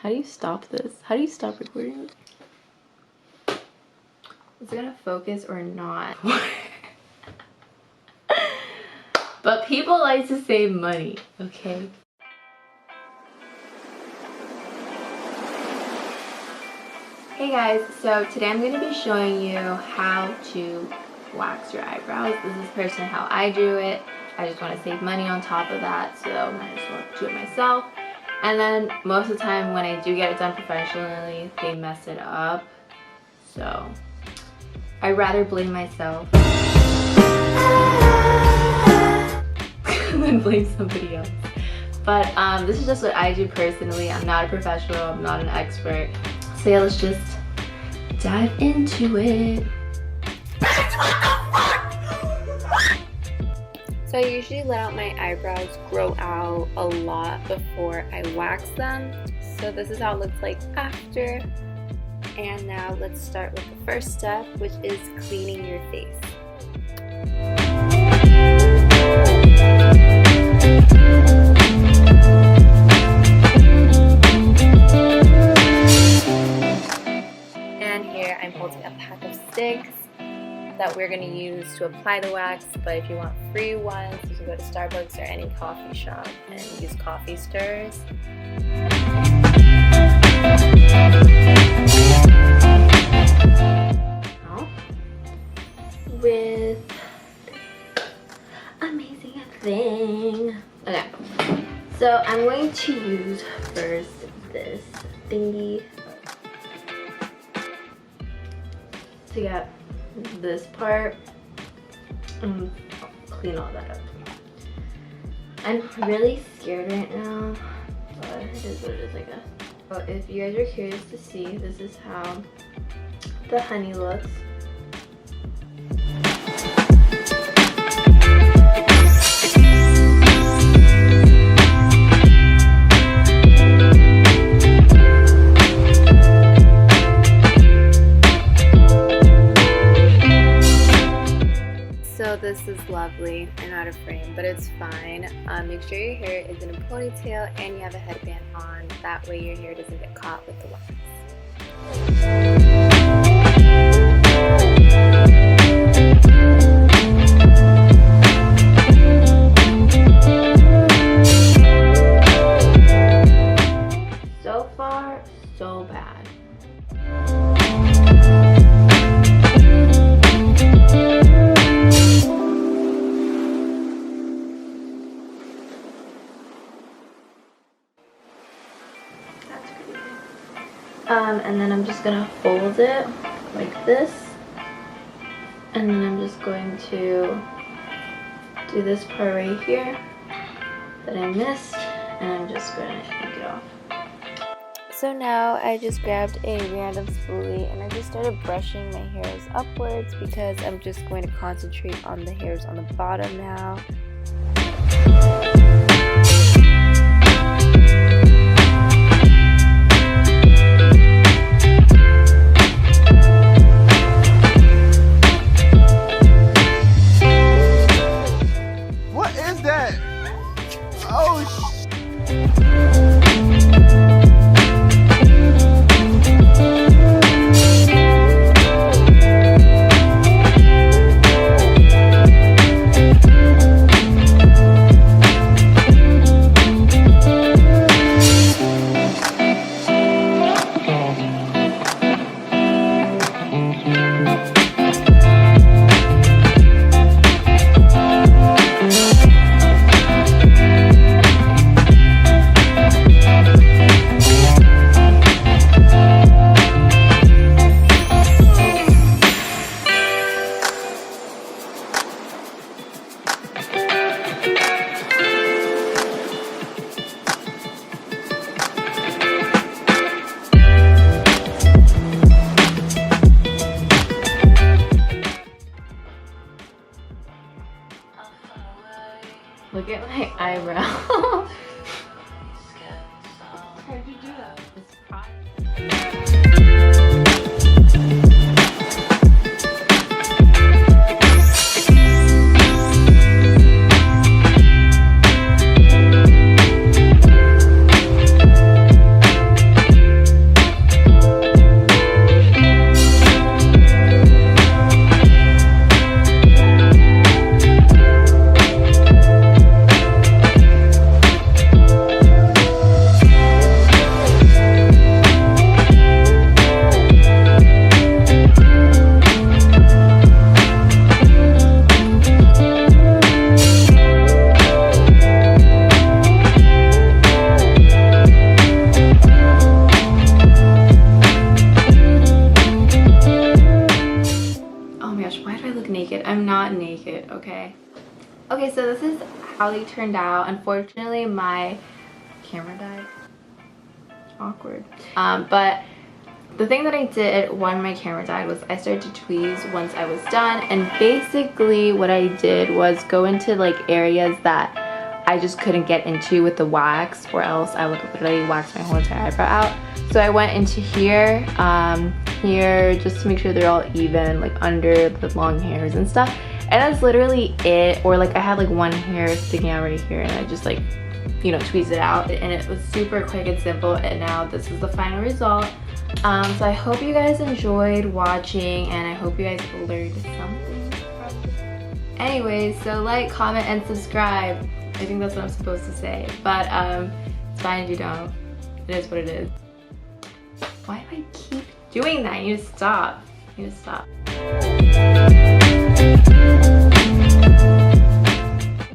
How do you stop this? How do you stop recording? Is it gonna focus or not? But people like to save money, okay? Hey guys, so today I'm going to be showing you how to wax your eyebrows. This is personally how I do it. I just want to save money on top of that, so I just want to do it myself. And then most of the time when I do get it done professionally, they mess it up. So I'd rather blame myself than blame somebody else. But this is just what I do personally. I'm not a professional, I'm not an expert. So yeah, let's just dive into it. So I usually let out my eyebrows grow out a lot before I wax them. So this is how it looks like after. And now let's start with the first step, which is cleaning your face. I'm holding a pack of sticks that we're going to use to apply the wax, but if you want free ones, you can go to Starbucks or any coffee shop and use coffee stirrers. With amazing thing. Okay, so I'm going to use first this thingy to get this part and clean all that up. I'm really scared right now, but it is what it is, I guess. So if you guys are curious to see, this is how the honey looks. So this is lovely and out of frame, but it's fine. Make sure your hair is in a ponytail and you have a headband on. That way your hair doesn't get caught with the wax. So far, so bad. And then I'm just gonna fold it like this, and then I'm just going to do this part right here that I missed, and I'm just gonna take it off. So now I just grabbed a random spoolie and I just started brushing my hairs upwards because I'm just going to concentrate on the hairs on the bottom now. Look at my eyebrow. How'd you do that? It's okay? Okay, so this is how they turned out. Unfortunately, my camera died. Awkward. But the thing that I did when my camera died was I started to tweeze once I was done, and basically what I did was go into like areas that I just couldn't get into with the wax, or else I would literally wax my whole entire eyebrow out. So I went into here, here, just to make sure they're all even, like under the long hairs and stuff. And that's literally it. Or like I had like one hair sticking out right here, and I just like, you know, tweezed it out, and it was super quick and simple. And now this is the final result. So I hope you guys enjoyed watching, and I hope you guys learned something from it. Anyways, so like, comment, and subscribe. I think that's what I'm supposed to say, but it's fine if you don't. It is what it is. Why do I keep doing that? You need to stop. You need to stop.